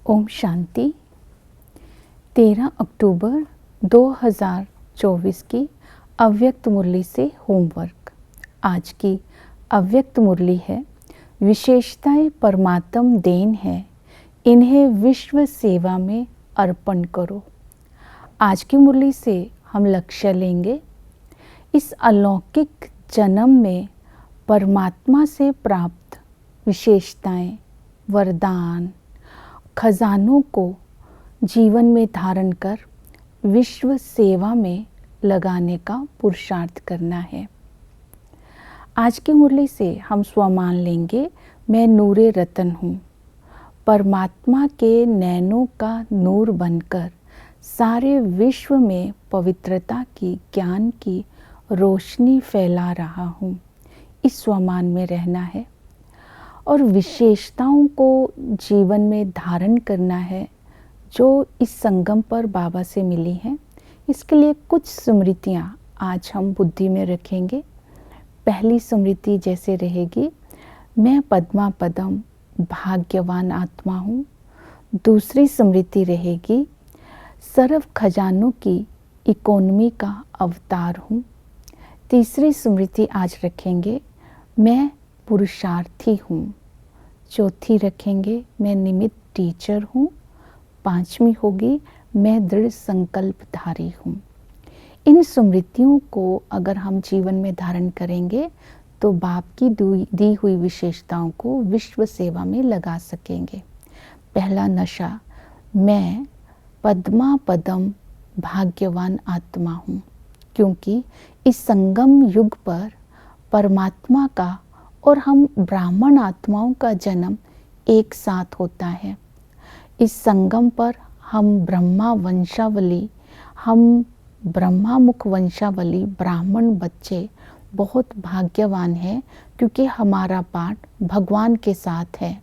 ओम शांति। 13 अक्टूबर 2024 की अव्यक्त मुरली से होमवर्क। आज की अव्यक्त मुरली है, विशेषताएं परमात्म देन है, इन्हें विश्व सेवा में अर्पण करो। आज की मुरली से हम लक्ष्य लेंगे, इस अलौकिक जन्म में परमात्मा से प्राप्त विशेषताएं, वरदान, खजानों को जीवन में धारण कर विश्व सेवा में लगाने का पुरुषार्थ करना है। आज की मुरली से हम स्वमान लेंगे, मैं नूरे रतन हूँ, परमात्मा के नैनों का नूर बनकर सारे विश्व में पवित्रता की, ज्ञान की रोशनी फैला रहा हूँ। इस स्वमान में रहना है और विशेषताओं को जीवन में धारण करना है जो इस संगम पर बाबा से मिली हैं। इसके लिए कुछ स्मृतियाँ आज हम बुद्धि में रखेंगे। पहली स्मृति जैसे रहेगी, मैं पद्मा पदम भाग्यवान आत्मा हूँ। दूसरी स्मृति रहेगी, सर्व खजानों की इकोनॉमी का अवतार हूँ। तीसरी स्मृति आज रखेंगे, मैं पुरुषार्थी हूँ। चौथी रखेंगे, मैं निमित्त टीचर हूँ। पांचवी होगी, मैं दृढ़ संकल्पधारी हूँ। इन स्मृतियों को अगर हम जीवन में धारण करेंगे तो बाप की दी हुई विशेषताओं को विश्व सेवा में लगा सकेंगे। पहला नशा, मैं पद्मा पदम भाग्यवान आत्मा हूँ, क्योंकि इस संगम युग पर परमात्मा का और हम ब्राह्मण आत्माओं का जन्म एक साथ होता है। इस संगम पर हम ब्रह्मा मुख वंशावली ब्राह्मण बच्चे बहुत भाग्यवान हैं, क्योंकि हमारा पाठ भगवान के साथ है।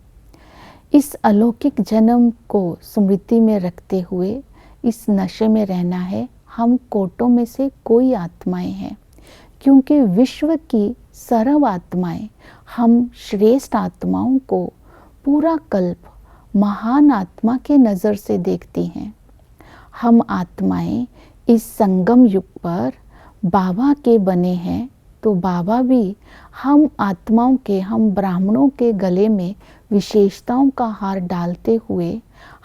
इस अलौकिक जन्म को स्मृति में रखते हुए इस नशे में रहना है। हम कोटों में से कोई आत्माएं हैं, क्योंकि विश्व की सर्व आत्माएं हम श्रेष्ठ आत्माओं को पूरा कल्प महान आत्मा के नज़र से देखती हैं। हम आत्माएं इस संगम युग पर बाबा के बने हैं, तो बाबा भी हम आत्माओं के, हम ब्राह्मणों के गले में विशेषताओं का हार डालते हुए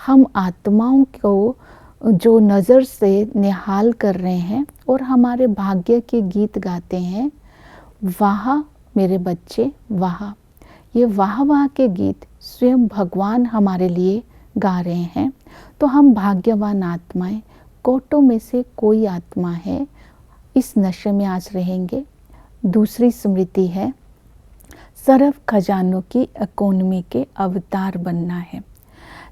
हम आत्माओं को जो नज़र से निहाल कर रहे हैं और हमारे भाग्य के गीत गाते हैं। वाह मेरे बच्चे वाह, ये वाह वाह के गीत स्वयं भगवान हमारे लिए गा रहे हैं। तो हम भाग्यवान आत्माएं, कोटों में से कोई आत्मा है, इस नशे में आज रहेंगे। दूसरी स्मृति है, सर्व खजानों की इकोनॉमी के अवतार बनना है।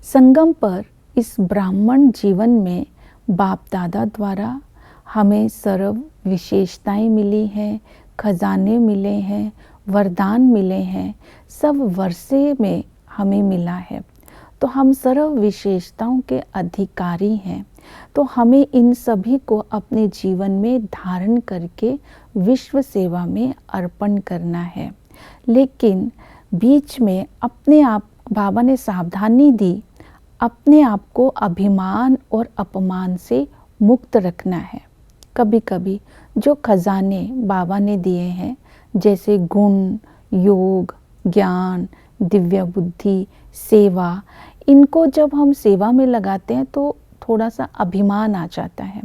संगम पर इस ब्राह्मण जीवन में बाप दादा द्वारा हमें सर्व विशेषताएं मिली हैं, खजाने मिले हैं, वरदान मिले हैं, सब वर्षे में हमें मिला है। तो हम सर्व विशेषताओं के अधिकारी हैं। तो हमें इन सभी को अपने जीवन में धारण करके विश्व सेवा में अर्पण करना है। लेकिन बीच में अपने आप, बाबा ने सावधानी दी, अपने आप को अभिमान और अपमान से मुक्त रखना है। कभी कभी जो खजाने बाबा ने दिए हैं, जैसे गुण, योग, ज्ञान, दिव्य बुद्धि, सेवा, इनको जब हम सेवा में लगाते हैं तो थोड़ा सा अभिमान आ जाता है।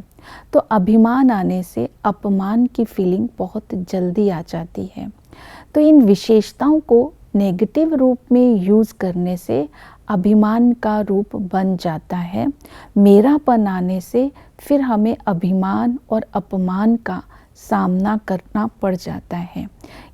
तो अभिमान आने से अपमान की फीलिंग बहुत जल्दी आ जाती है। तो इन विशेषताओं को नेगेटिव रूप में यूज़ करने से अभिमान का रूप बन जाता है। मेरापन आने से फिर हमें अभिमान और अपमान का सामना करना पड़ जाता है।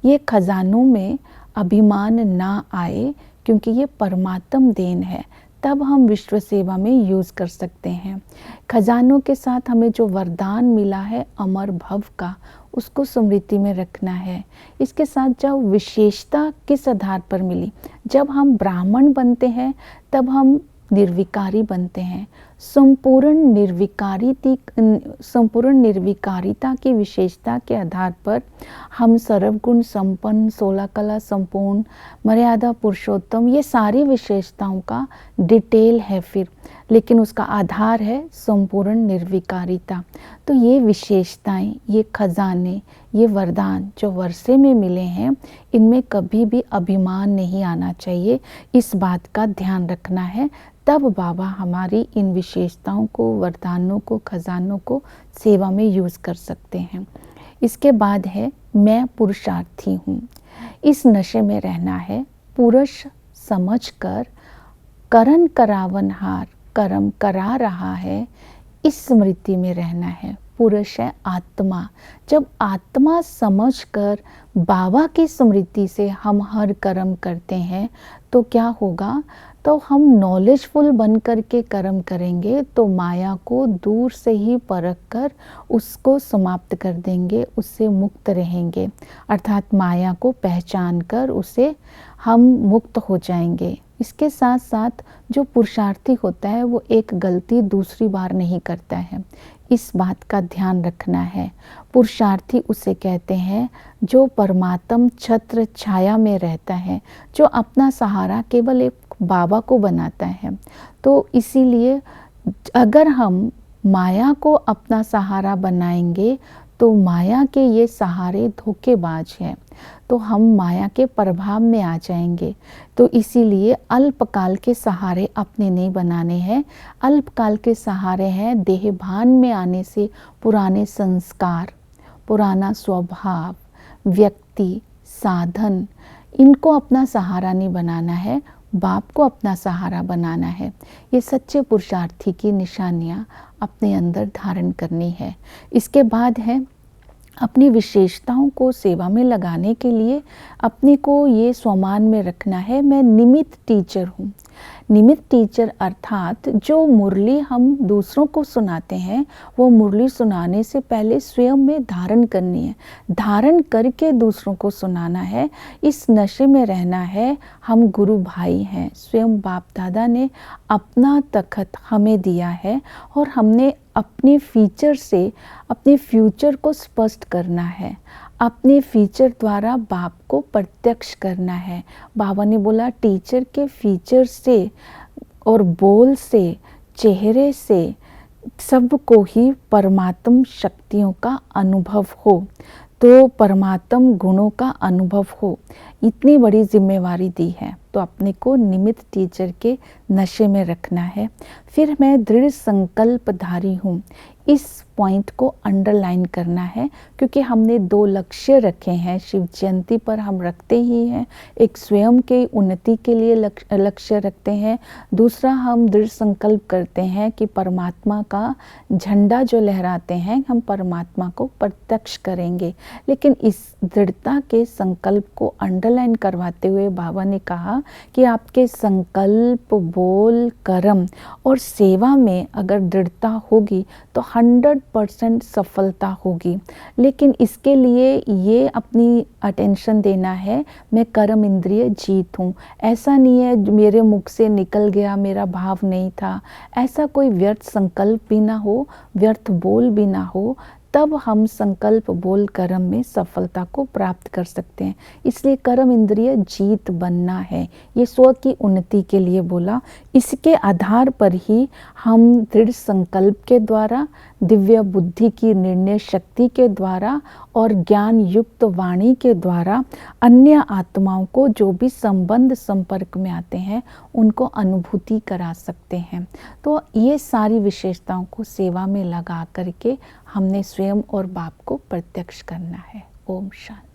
ये खजानों में अभिमान ना आए, क्योंकि ये परमात्म देन है, तब हम विश्व सेवा में यूज़ कर सकते हैं। खजानों के साथ हमें जो वरदान मिला है अमर भव का, उसको स्मृति में रखना है। इसके साथ जब विशेषता किस आधार पर मिली, जब हम ब्राह्मण बनते हैं तब हम निर्विकारी बनते हैं, संपूर्ण निर्विकारिता की विशेषता के आधार पर हम सर्वगुण संपन्न, 16 कला संपूर्ण, मर्यादा पुरुषोत्तम, ये सारी विशेषताओं का डिटेल है फिर, लेकिन उसका आधार है संपूर्ण निर्विकारिता। तो ये विशेषताएं, ये खजाने, ये वरदान जो वर्षे में मिले हैं, इनमें कभी भी अभिमान नहीं आना चाहिए, इस बात का ध्यान रखना है। तब बाबा हमारी इन विशेषताओं को, वरदानों को, खजानों को सेवा में यूज़ कर सकते हैं। इसके बाद है मैं पुरुषार्थी हूँ। इस नशे में रहना है, पुरुष समझकर करन करावनहार कर्म करा रहा है, इस स्मृति में रहना है। पुरुष है आत्मा। जब आत्मा समझकर बाबा की स्मृति से हम हर कर्म करते हैं तो क्या होगा, तो हम नॉलेजफुल बन कर के कर्म करेंगे तो माया को दूर से ही परख कर उसको समाप्त कर देंगे, उससे मुक्त रहेंगे। अर्थात माया को पहचान कर उसे हम मुक्त हो जाएंगे। इसके साथ साथ जो पुरुषार्थी होता है वो एक गलती दूसरी बार नहीं करता है, इस बात का ध्यान रखना है। पुरुषार्थी उसे कहते हैं जो परमात्म छत्र छाया में रहता है, जो अपना सहारा केवल एक बाबा को बनाता है। तो इसीलिए अगर हम माया को अपना सहारा बनाएंगे तो माया के ये सहारे धोखेबाज हैं, तो हम माया के प्रभाव में आ जाएंगे। तो इसीलिए अल्पकाल के सहारे अपने नहीं बनाने हैं। अल्पकाल के सहारे हैं देहभान में आने से पुराने संस्कार, पुराना स्वभाव, व्यक्ति, साधन, इनको अपना सहारा नहीं बनाना है, बाप को अपना सहारा बनाना है। ये सच्चे पुरुषार्थी की निशानियाँ अपने अंदर धारण करनी है। इसके बाद है अपनी विशेषताओं को सेवा में लगाने के लिए अपने को ये स्वमान में रखना है, मैं निमित्त टीचर हूँ। निमित्त टीचर अर्थात जो मुरली हम दूसरों को सुनाते हैं, वो मुरली सुनाने से पहले स्वयं में धारण करनी है, धारण करके दूसरों को सुनाना है। इस नशे में रहना है। हम गुरु भाई हैं, स्वयं बाप दादा ने अपना तखत हमें दिया है और हमने अपने फीचर से अपने फ्यूचर को स्पष्ट करना है, अपने फीचर द्वारा बाप को प्रत्यक्ष करना है। बाबा ने बोला टीचर के फीचर से और बोल से, चेहरे से सबको ही परमात्म शक्तियों का अनुभव हो, तो परमात्म गुणों का अनुभव हो, इतनी बड़ी जिम्मेवारी दी है। तो अपने को निमित्त टीचर के नशे में रखना है। फिर मैं दृढ़ संकल्पधारी हूँ, इस पॉइंट को अंडरलाइन करना है, क्योंकि हमने 2 लक्ष्य रखे हैं। शिव जयंती पर हम रखते ही हैं, एक स्वयं के उन्नति के लिए लक्ष्य रखते हैं, दूसरा हम दृढ़ संकल्प करते हैं कि परमात्मा का झंडा जो लहराते हैं, हम परमात्मा को प्रत्यक्ष करेंगे। लेकिन इस दृढ़ता के संकल्प को अंडरलाइन करवाते हुए बाबा ने कहा कि आपके संकल्प, बोल, कर्म और सेवा में अगर दृढ़ता होगी तो 100% सफलता होगी। लेकिन इसके लिए ये अपनी अटेंशन देना है, मैं कर्म इंद्रिय जीत हूँ। ऐसा नहीं है मेरे मुख से निकल गया, मेरा भाव नहीं था, ऐसा कोई व्यर्थ संकल्प भी ना हो, व्यर्थ बोल भी ना हो, तब हम संकल्प, बोल, कर्म में सफलता को प्राप्त कर सकते हैं। इसलिए कर्म इंद्रिय जीत बनना है, ये स्व की उन्नति के लिए बोला। इसके आधार पर ही हम दृढ़ संकल्प के द्वारा, दिव्य बुद्धि की निर्णय शक्ति के द्वारा और ज्ञान युक्त वाणी के द्वारा अन्य आत्माओं को जो भी संबंध संपर्क में आते हैं उनको अनुभूति करा सकते हैं। तो ये सारी विशेषताओं को सेवा में लगा करके हमने स्वयं और बाप को प्रत्यक्ष करना है। ओम शांति।